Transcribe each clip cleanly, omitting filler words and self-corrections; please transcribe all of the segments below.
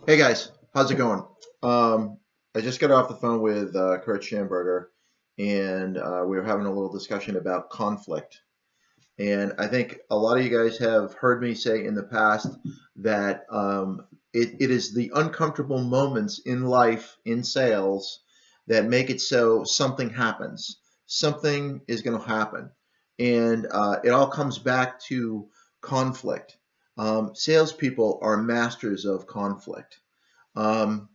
Hey guys, how's it going? Um, I just got off the phone with Kurt Schamberger, and we were having a little discussion about conflict. And I think a lot of you guys have heard me say in the past that it is the uncomfortable moments in life, in sales, that make it so something happens. Something is going to happen. And it all comes back to conflict. Salespeople are masters of conflict. Um,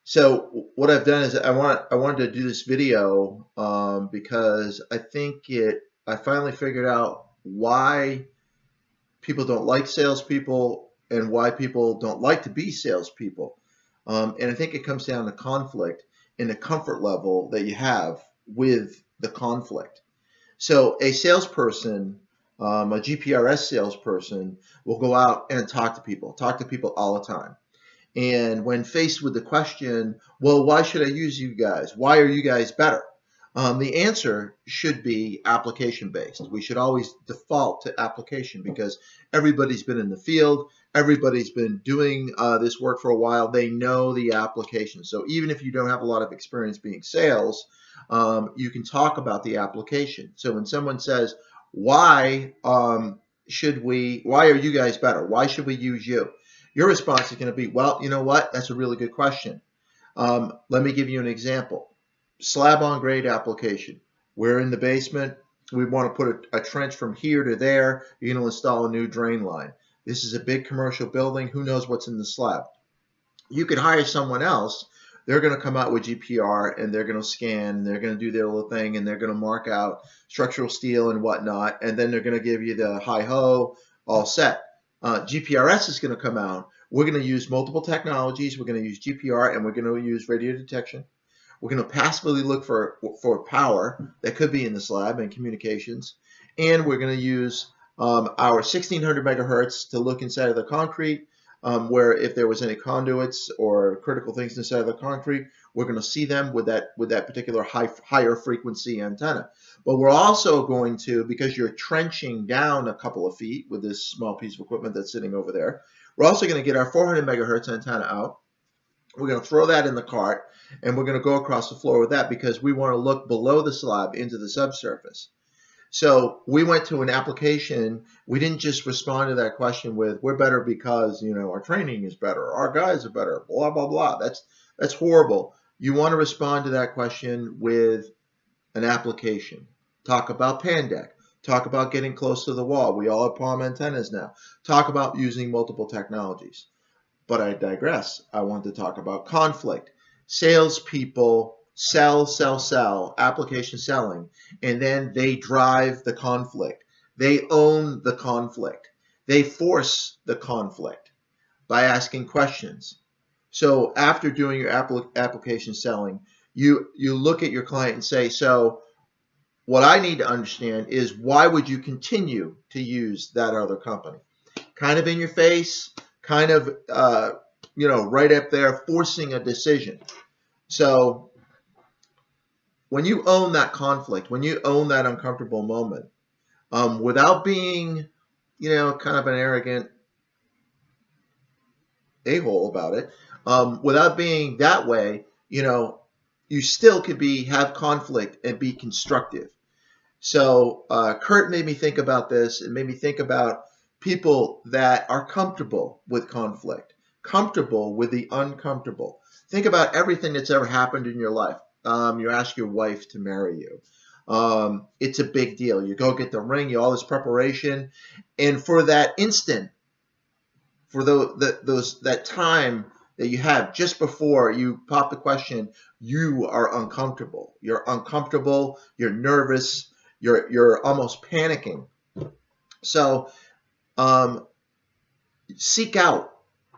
so what I've done is I wanted to do this video because I finally figured out why people don't like salespeople and why people don't like to be salespeople. And I think it comes down to conflict and the comfort level that you have with the conflict. So a salesperson, a GPRS salesperson, will go out and talk to people all the time. And when faced with the question, well, why should I use you guys? Why are you guys better? The answer should be application based. We should always default to application because everybody's been in the field, everybody's been doing this work for a while. They know the application. So even if you don't have a lot of experience being sales, you can talk about the application. So when someone says, why why are you guys better? Why should we use you? Your response is going to be, well, you know what? That's a really good question. Let me give you an example. Slab on grade application. We're in the basement. We want to put a trench from here to there. You're going to install a new drain line. This is a big commercial building. Who knows what's in the slab? You could hire someone else. They're going to come out with GPR and they're going to scan. They're going to do their little thing and they're going to mark out structural steel and whatnot. And then they're going to give you the hi-ho, all set. GPRS is going to come out. We're going to use multiple technologies. We're going to use GPR and we're going to use radio detection. We're going to passively look for power that could be in the slab and communications. And we're going to use our 1600 megahertz to look inside of the concrete, where if there was any conduits or critical things inside of the concrete, we're going to see them with that particular higher frequency antenna. But we're also going to, because you're trenching down a couple of feet with this small piece of equipment that's sitting over there, we're also going to get our 400 megahertz antenna out. We're going to throw that in the cart and we're going to go across the floor with that because we want to look below the slab into the subsurface. So we went to an application. We didn't just respond to that question with, we're better because, our training is better, our guys are better, blah, blah, blah. That's horrible. You want to respond to that question with an application. Talk about Pandec. Talk about getting close to the wall. We all have palm antennas now. Talk about using multiple technologies. But I digress. I want to talk about conflict. Salespeople sell, application selling, and then they drive the conflict. They own the conflict. They force the conflict by asking questions. So after doing your application selling, you look at your client and say, so what I need to understand is why would you continue to use that other company? Kind of in your face, kind of right up there, forcing a decision. So when you own that conflict, when you own that uncomfortable moment, without being, kind of an arrogant a-hole about it, without being that way, you still could have conflict and be constructive. So Kurt made me think about this. It made me think about people that are comfortable with conflict, comfortable with the uncomfortable. Think about everything that's ever happened in your life. You ask your wife to marry you. It's a big deal. You go get the ring, you all this preparation, and for that instant, for that time that you have just before you pop the question, you are uncomfortable. You're uncomfortable. You're nervous. You're almost panicking. So seek out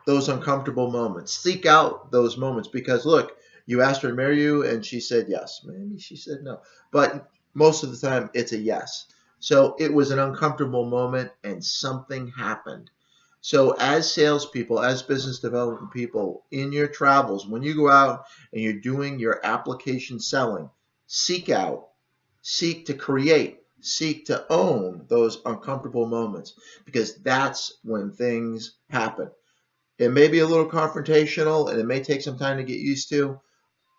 those uncomfortable moments. Seek out those moments because look, you asked her to marry you and she said yes. Maybe she said no, but most of the time it's a yes. So it was an uncomfortable moment and something happened. So as salespeople, as business development people in your travels, when you go out and you're doing your application selling, seek to create, seek to own those uncomfortable moments because that's when things happen. It may be a little confrontational and it may take some time to get used to,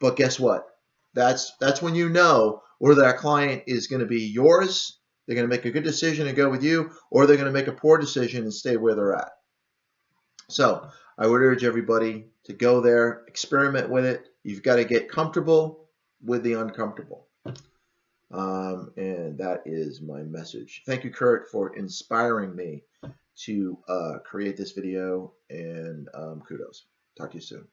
but guess what? That's when you know whether that client is going to be yours, they're going to make a good decision and go with you, or they're going to make a poor decision and stay where they're at. So I would urge everybody to go there, experiment with it. You've got to get comfortable with the uncomfortable. And that is my message. Thank you, Kurt, for inspiring me to create this video, and kudos. Talk to you soon.